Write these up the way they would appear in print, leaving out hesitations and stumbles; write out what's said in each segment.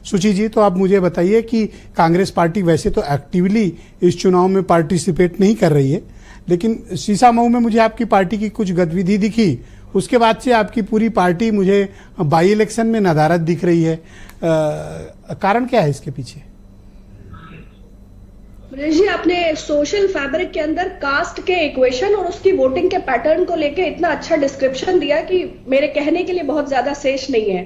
सुची जी, तो आप मुझे बताइए कि कांग्रेस पार्टी वैसे तो एक्टिवली इस चुनाव में पार्टिसिपेट नहीं कर रही है, लेकिन सीसामऊ में मुझे आपकी पार्टी की कुछ गतिविधि दिखी, उसके बाद से आपकी पूरी पार्टी मुझे बाई इलेक्शन में नदारद दिख रही है। कारण क्या है इसके पीछे? जी, आपने सोशल फैब्रिक के अंदर कास्ट के इक्वेशन और उसकी वोटिंग के पैटर्न को लेके इतना अच्छा डिस्क्रिप्शन दिया कि मेरे कहने के लिए बहुत ज्यादा शेष नहीं है।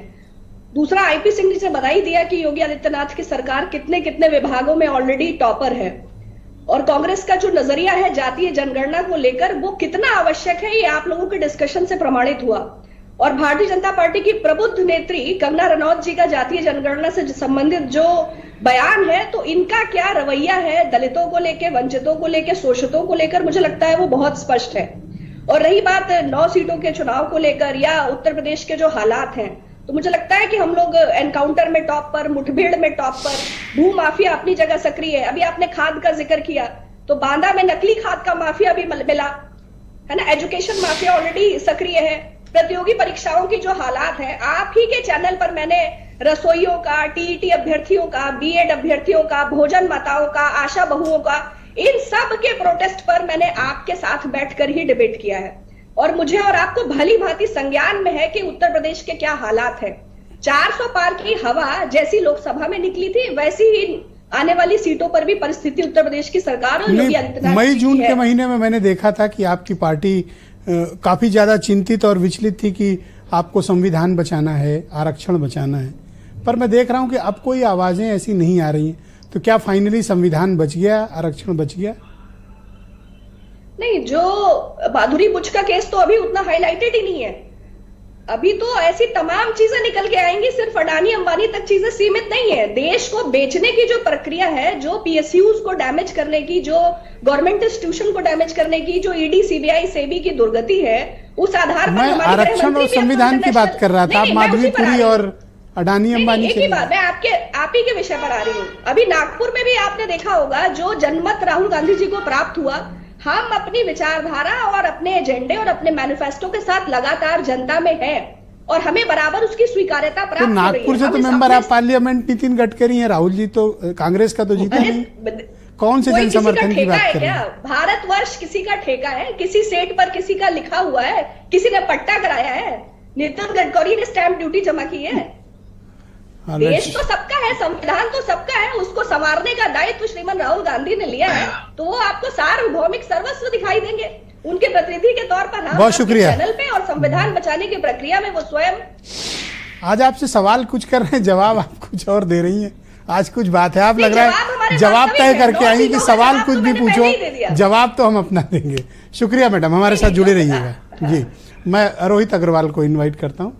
दूसरा, आईपी सिंह जी से बधाई दिया कि योगी आदित्यनाथ की सरकार कितने कितने विभागों में ऑलरेडी टॉपर है, और कांग्रेस का जो नजरिया है जातीय जनगणना को लेकर वो कितना आवश्यक है ये आप लोगों के डिस्कशन से प्रमाणित हुआ। और भारतीय जनता पार्टी की प्रबुद्ध नेत्री कंगना रनौत जी का जातीय जनगणना से संबंधित जो बयान है, तो इनका क्या रवैया है दलितों को लेकर, वंचितों को लेकर, शोषितों को लेकर, मुझे लगता है वो बहुत स्पष्ट है। और रही बात 9 सीटों के चुनाव को लेकर या उत्तर प्रदेश के जो हालात हैं, तो मुझे लगता है कि हम लोग एनकाउंटर में टॉप पर, मुठभेड़ में टॉप पर, भू माफिया अपनी जगह सक्रिय है। अभी आपने खाद का जिक्र किया, तो बांदा में नकली खाद का माफिया भी मिला है ना। एजुकेशन माफिया ऑलरेडी सक्रिय है। प्रतियोगी परीक्षाओं की जो हालात है, आप ही के चैनल पर मैंने रसोइयों का, टीईटी अभ्यर्थियों का, बीएड अभ्यर्थियों का, भोजन माताओं का, आशा बहुओं का, इन सब के प्रोटेस्ट पर मैंने आपके साथ बैठकर ही डिबेट किया है। और मुझे और आपको भली भांति संज्ञान में है कि उत्तर प्रदेश के क्या हालात है। 400 पार की हवा जैसी लोकसभा में निकली थी, वैसी ही आने वाली सीटों पर भी परिस्थिति उत्तर प्रदेश की सरकार और योगी आदित्यनाथ मई जून के महीने में मैंने देखा था कि आपकी पार्टी काफी ज्यादा चिंतित और विचलित थी कि आपको संविधान बचाना है, आरक्षण बचाना है, पर मैं देख रहा हूं कि अब कोई आवाजें ऐसी नहीं आ रही हैं। तो क्या फाइनली संविधान बच गया, आरक्षण बच गया? नहीं, जो माधुरी बुच का केस तो अभी उतना हाईलाइटेड ही नहीं है। अभी तो ऐसी तमाम चीजें निकल के आएंगी, सिर्फ अडानी अंबानी तक चीजें सीमित नहीं है। देश को बेचने की जो प्रक्रिया है, जो पीएसयूज को डैमेज करने की, जो गवर्नमेंट इंस्टीट्यूशन को डैमेज करने की, जो ईडी, सीबीआई, सेबी की दुर्गति है, उस आधार पर मैं आरक्षण और संविधान की बात कर रहा था। आप माधुरीपुरी और अडानी अंबानी एक ही बात, मैं आप ही के विषय पर आ रही हूँ। अभी नागपुर में भी आपने देखा होगा, जो जनमत राहुल गांधी जी को प्राप्त हुआ, हम अपनी विचारधारा और अपने एजेंडे और अपने मैनिफेस्टो के साथ लगातार जनता में है, और हमें बराबर उसकी स्वीकार्यता प्राप्त हो रही है। नागपुर से तो member of parliament Nitin Gadkari हैं, राहुल जी तो कांग्रेस का तो जीते नहीं। कौन से जन समर्थन की बात कर रहे हैं? भारतवर्ष किसी का ठेका है? किसी सेट पर किसी का लिखा हुआ है? किसी ने पट्टा कराया है? नितिन गडकरी ने स्टैंप ड्यूटी जमा की है? देश तो सबका है, संविधान तो सबका है, उसको संवारने का दायित्व श्रीमान राहुल गांधी ने लिया है, तो वो आपको सार्वभौमिक सर्वस्व दिखाई देंगे उनके प्रतिनिधि के तौर पर। बहुत शुक्रिया। चैनल पे और संविधान बचाने की प्रक्रिया में वो स्वयं। आज आपसे सवाल कुछ कर रहे हैं, जवाब आप कुछ और दे रही हैं। आज कुछ बात है, आप लग रहा है जवाब तय करके आई कि सवाल कुछ भी पूछो, जवाब तो हम अपना देंगे। शुक्रिया मैडम, हमारे साथ जुड़े रहिएगा जी। मैं रोहित अग्रवाल को इन्वाइट करता हूँ।